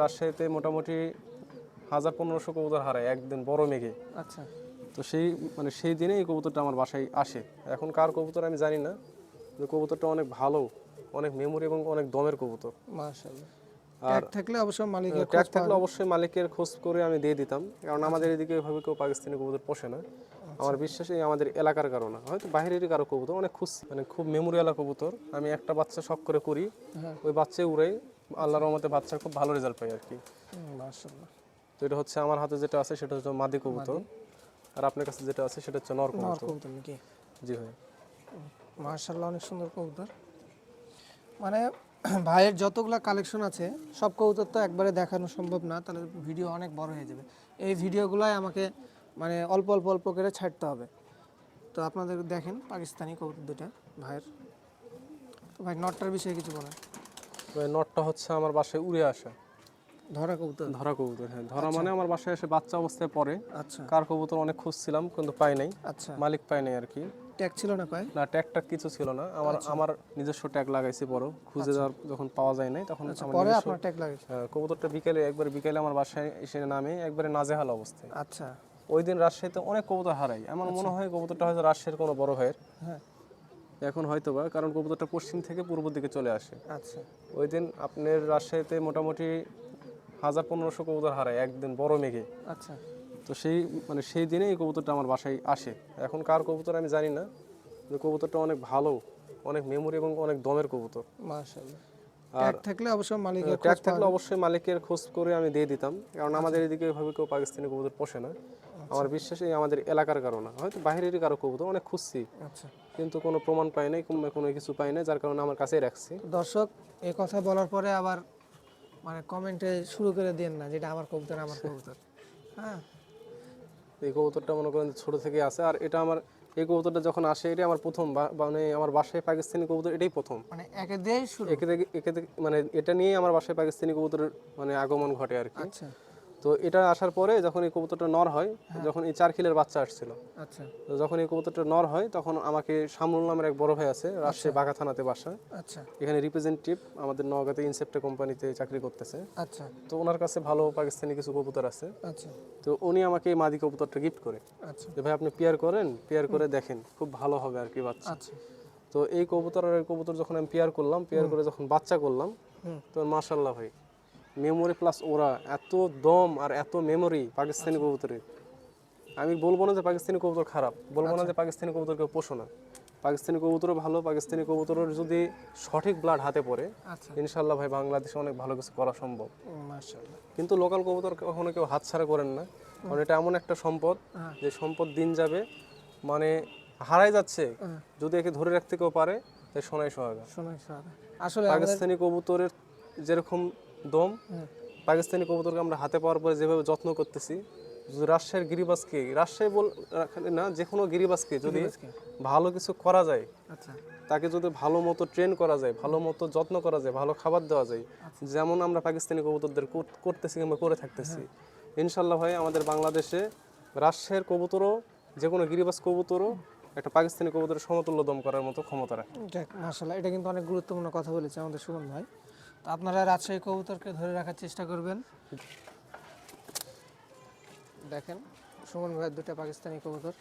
রাজশাহীতে মোটামুটি 1000-1500 কবুতর হারায় একদিন বড় মেঘে। আচ্ছা। তো সেই দিনে এই কবুতরটা আমার বাসায় আসে। এখন কার কবুতর আমি জানি না, যে কবুতরটা অনেক ভালো, অনেক মেমোরি এবং অনেক দমের কবুতর। মাশাআল্লাহ। আর ট্যাগ থাকলে অবশ্যই মালিকের ট্যাগ খোঁজ থাকলে পাবেন। অবশ্যই মালিকের খোঁজ করে আমি দিয়ে দিতাম, কারণ আমাদের এদিকে এভাবে কেউ পাকিস্তানি কবুতর পোষে না। আমার বিশ্বাস এই আমাদের এলাকার কারণে, হয়তো বাইরেরই কারো কবুতর অনেক খুশি, মানে খুব মেমোরিয়ালা কবুতর। আমি একটা বাচ্চা শখ করে করি, ওই বাচ্চা উড়ে আল্লাহর রহমতে বাচ্চা খুব ভালো রেজাল্ট পাই আর কি। মাশাআল্লাহ। তো এটা হচ্ছে আমার হাতে যেটা আছে সেটা হচ্ছে মাদি কবুতর, আর আপনার কাছে যেটা আছে সেটা হচ্ছে নর নর কবুতর। কবুতর নাকি? জি ভাই। মাশাআল্লাহ, অনেক সুন্দর কবুতর। মানে ভাইয়ের যতগুলা কালেকশন আছে সব কবুতর তো একবারে দেখানো সম্ভব না, তাহলে ভিডিও অনেক বড় হয়ে যাবে। এই ভিডিওগুলাই আমাকে মানে অল্প অল্প অল্প করে ছাড়তে হবে। তো আপনাদের দেখেন পাকিস্তানি কবুতর দুটা ভাইয়ের। তো ভাই নটটার বিষয়ে কিছু বলেন। ভাই নরটা হচ্ছে আমার বাসায় উড়ে আসা ধরা কবুতর? ধরা কবুতর, হ্যাঁ ধরা মানে আমার বাসায় এসে বাচ্চা অবস্থায় পড়ে। আচ্ছা কার কবুতর অনেক খুঁজছিলাম কিন্তু পাই নাই, আচ্ছা। মালিক পাই নাই আর কি। ট্যাগ ছিল না পায়? না ট্যাগ ট্যাগ কিছু ছিল না, আমার নিজস্ব ট্যাগ লাগাইছি বড়, খুঁজে যাওয়ার যখন পাওয়া যায় নাই তখন আচ্ছা, আমার পরে নিজস্ব আপনার ট্যাগ লাগে? কবুতরটা বিকেলে আমার বাসায় এসে নামে একবারে নাজেহাল অবস্থায়। আচ্ছা। ওই দিন রাজশাহীতে অনেক কবুতর হারাই, আমার মনে হয় কবুতরটা হয়তো রাজশাহীর কোনো বড় ভাইয়ের হ্যাঁ। এখন হয়তো বা, কারণ কবুতরটা পশ্চিম থেকে পূর্ব দিকে চলে আসে। আচ্ছা ওই দিন আপনার রাজশাহীতে মোটামুটি 1000-1500 কবুতর হারায় একদিন বড় মেঘে। আচ্ছা। তো সেই দিনে এই কবুতরটা আমার বাসায় আসে। এখন কার কবুতর আমি জানি না, যে কবুতরটা অনেক ভালো, অনেক মেমোরি এবং অনেক দমের কবুতর। মাশাআল্লাহ। আর ট্যাগ থাকলে অবশ্যই মালিকের খোঁজ ট্যাগ থাকলে পাবেন। অবশ্যই মালিকের খোঁজ করে আমি দিয়ে দিতাম, কারণ আমাদের এদিকে এভাবে কেউ পাকিস্তানি কবুতর পোষে না। আমার বিশ্বাস এই আমাদের এলাকার কারণে, হয়তো বাইরেরই কারো কবুতর অনেক খুঁজছি আচ্ছা। কিন্তু কোনো প্রমাণ পাই নাই, কোনো কিছু পাই নাই, যার কারণে আমার কাছেই রাখছি। দর্শক এই কথা বলার পরে আবার মানে কমেন্টে শুরু করে দেন না যেটা আমার কবুতর আমার কবুতর। হ্যাঁ। এই কবুতরটা মনে করেন ছোট থেকে আছে, আর এটা আমার এই কবুতরটা যখন আসে এটা আমার প্রথম, মানে আমার বাসায় পাকিস্তানি কবুতর এটাই প্রথম। মানে একে দিয়েই শুরু? একে থেকে মানে এটা নিয়েই আমার বাসায় পাকিস্তানি কবুতরের মানে আগমন ঘটে আর কি। আচ্ছা তো এটা আসার পরে যখন এই কবুতরটা নর হয়, যখন এই 4 খিলের বাচ্চা আসছিল, আচ্ছা তো যখন এই কবুতরটা নর হয় তখন আমাকে শামুল নামের এক বড় ভাই আছে, রাজশাহী বাঘা থানাতে বাসা, আচ্ছা এখানে রিপ্রেজেন্টেটিভ আমাদের নওগাঁতে ইনসেপ্টে কোম্পানিতে চাকরি করতেছে। আচ্ছা তো ওনার কাছে ভালো পাকিস্তানি কিছু কবুতর আছে। আচ্ছা তো উনি আমাকে এই মাদি কবুতরটা গিফট করে, আচ্ছা যে ভাই আপনি পেয়ার করে দেখেন, খুব ভালো হবে আর কি বাচ্চা। আচ্ছা। তো এই কবুতর আর এই কবুতর যখন আমি পেয়ার করে যখন বাচ্চা করলাম, তো মাশাআল্লাহ ভাই মেমোরি প্লাস ওরা এত দম আর এত মেমোরি পাকিস্তানি কবুতরের। আমি বলবো না যে পাকিস্তানি কবুতর খারাপ, বলবো না যে পাকিস্তানি কবুতর কেউ পোষো না, পাকিস্তানি কবুতরও ভালো। পাকিস্তানি কবুতরের যদি সঠিক ব্লাড হাতে পড়ে, আচ্ছা ইনশাল্লাহ ভাই বাংলাদেশে অনেক ভালো কিছু করা সম্ভব। মাশাআল্লাহ। কিন্তু লোকাল কবুতর কখনো কেউ হাতছাড়া করেন না, কারণ এটা এমন একটা সম্পদ, যে সম্পদ দিন যাবে মানে হারাই যাচ্ছে, যদি একে ধরে রাখতে কেউ পারে তাই সোনাই সোহাগা। শোনাই স্যার, আসলে পাকিস্তানি কবুতরের যেরকম দম, পাকিস্তানি কবুতরকে আমরা হাতে পাওয়ার পরে যেভাবে যত্ন করতেছি, যদি রাজশাহীর গিরিবাজকে, রাজশাহী না যে কোনো গিরিবাজকে যদি ভালো কিছু করা যায়, আচ্ছা তাকে যদি ভালো মতো ট্রেন করা যায়, ভালো মতো যত্ন করা যায়, ভালো খাবার দেওয়া যায়, যেমন আমরা পাকিস্তানি কবুতরদের করতেছি কিংবা করে থাকতেছি, ইনশাল্লাহ ভাই আমাদের বাংলাদেশে রাজশাহীর কবুতরও, যে কোনো গিরিবাজ কবুতরও একটা পাকিস্তানি কবুতরের সমতুল্য দম করার মতো ক্ষমতা রাখে। মাশাআল্লাহ, এটা কিন্তু অনেক গুরুত্বপূর্ণ কথা বলেছে আমাদের সুমন ভাই। তো আপনারা রাজশাহী কবুতরকে ধরে রাখার চেষ্টা করবেন। দেখেন সুমন ভাইয়ের দুটা পাকিস্তানি কবুতর।